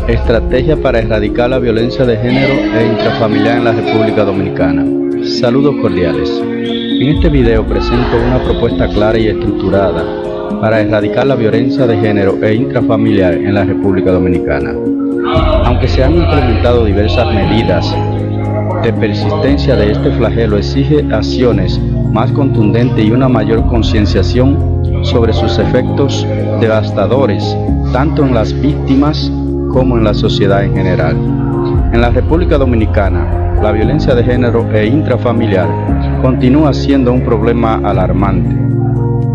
Estrategia para erradicar la violencia de género e intrafamiliar en la República Dominicana. Saludos cordiales. En este video presento una propuesta clara y estructurada para erradicar la violencia de género e intrafamiliar en la República Dominicana. Aunque se han implementado diversas medidas, de persistencia de este flagelo exige acciones más contundentes y una mayor concienciación sobre sus efectos devastadores, tanto en las víctimas como en la sociedad en general. En la República Dominicana, la violencia de género e intrafamiliar continúa siendo un problema alarmante.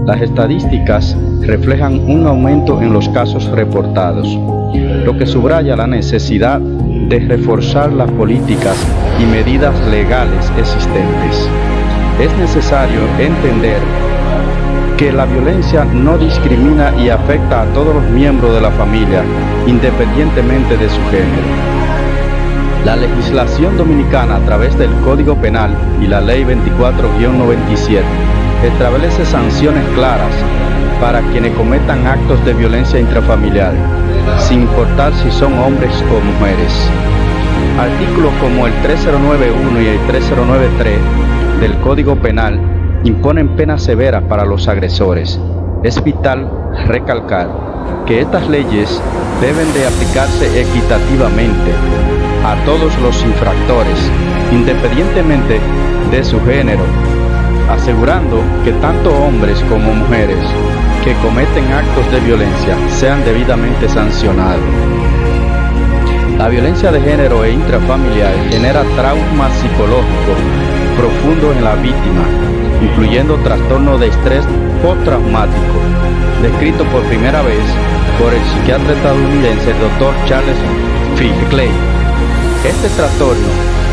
Las estadísticas reflejan un aumento en los casos reportados, lo que subraya la necesidad de reforzar las políticas y medidas legales existentes. Es necesario entender que la violencia no discrimina y afecta a todos los miembros de la familia, independientemente de su género. La legislación dominicana a través del Código Penal y la Ley 24-97 establece sanciones claras para quienes cometan actos de violencia intrafamiliar, sin importar si son hombres o mujeres. Artículos como el 3091 y el 3093 del Código Penal imponen penas severas para los agresores. Es vital recalcar que estas leyes deben de aplicarse equitativamente a todos los infractores, independientemente de su género, asegurando que tanto hombres como mujeres que cometen actos de violencia sean debidamente sancionados. La violencia de género e intrafamiliar genera traumas psicológicos profundos en la víctima, incluyendo trastorno de estrés postraumático, descrito por primera vez por el psiquiatra estadounidense Dr. Charles Figley. Este trastorno,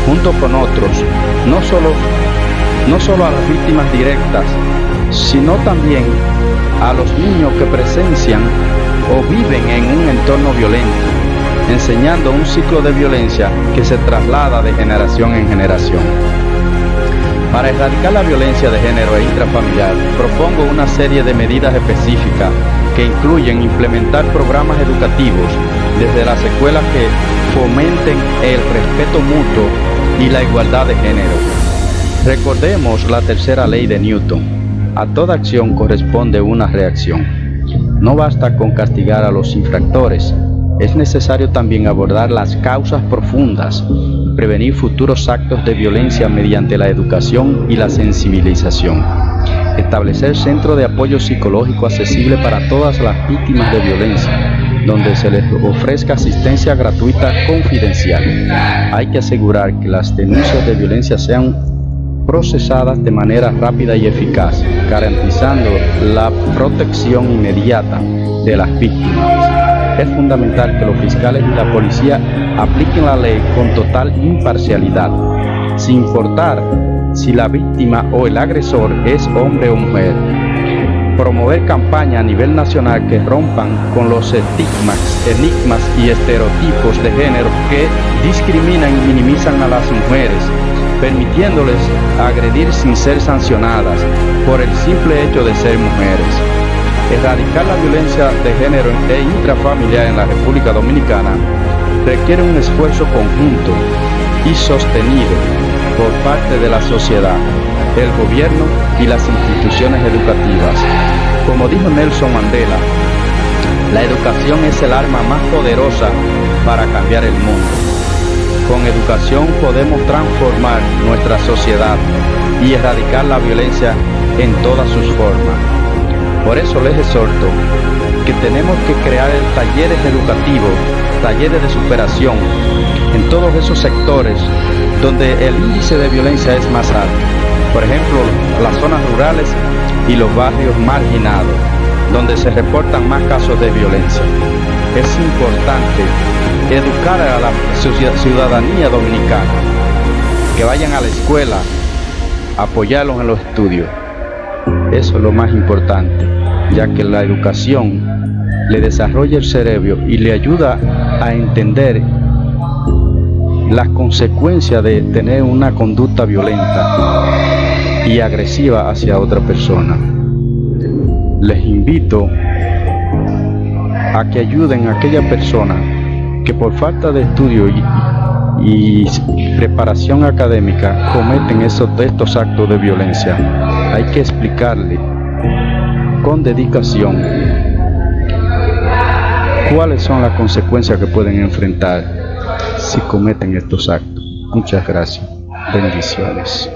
junto con otros, no solo a las víctimas directas, sino también a los niños que presencian o viven en un entorno violento, enseñando un ciclo de violencia que se traslada de generación en generación. Para erradicar la violencia de género e intrafamiliar, propongo una serie de medidas específicas que incluyen implementar programas educativos desde las escuelas que fomenten el respeto mutuo y la igualdad de género. Recordemos la tercera ley de Newton: a toda acción corresponde una reacción. No basta con castigar a los infractores, es necesario también abordar las causas profundas, prevenir futuros actos de violencia mediante la educación y la sensibilización. Establecer centros de apoyo psicológico accesible para todas las víctimas de violencia, donde se les ofrezca asistencia gratuita confidencial. Hay que asegurar que las denuncias de violencia sean procesadas de manera rápida y eficaz, garantizando la protección inmediata de las víctimas. Es fundamental que los fiscales y la policía apliquen la ley con total imparcialidad, sin importar si la víctima o el agresor es hombre o mujer. Promover campañas a nivel nacional que rompan con los enigmas y estereotipos de género que discriminan y minimizan a las mujeres, permitiéndoles agredir sin ser sancionadas por el simple hecho de ser mujeres. Erradicar la violencia de género e intrafamiliar en la República Dominicana requiere un esfuerzo conjunto y sostenido por parte de la sociedad, el gobierno y las instituciones educativas. Como dijo Nelson Mandela, la educación es el arma más poderosa para cambiar el mundo. Con educación podemos transformar nuestra sociedad y erradicar la violencia en todas sus formas. Por eso les exhorto que tenemos que crear talleres educativos, talleres de superación en todos esos sectores donde el índice de violencia es más alto. Por ejemplo, las zonas rurales y los barrios marginados, donde se reportan más casos de violencia. Es importante educar a la ciudadanía dominicana, que vayan a la escuela, apoyarlos en los estudios. Eso es lo más importante, ya que la educación le desarrolla el cerebro y le ayuda a entender las consecuencias de tener una conducta violenta y agresiva hacia otra persona. Les invito a que ayuden a aquella persona que por falta de estudio y preparación académica cometen estos actos de violencia. Hay que explicarle con dedicación cuáles son las consecuencias que pueden enfrentar si cometen estos actos. Muchas gracias. Bendiciones.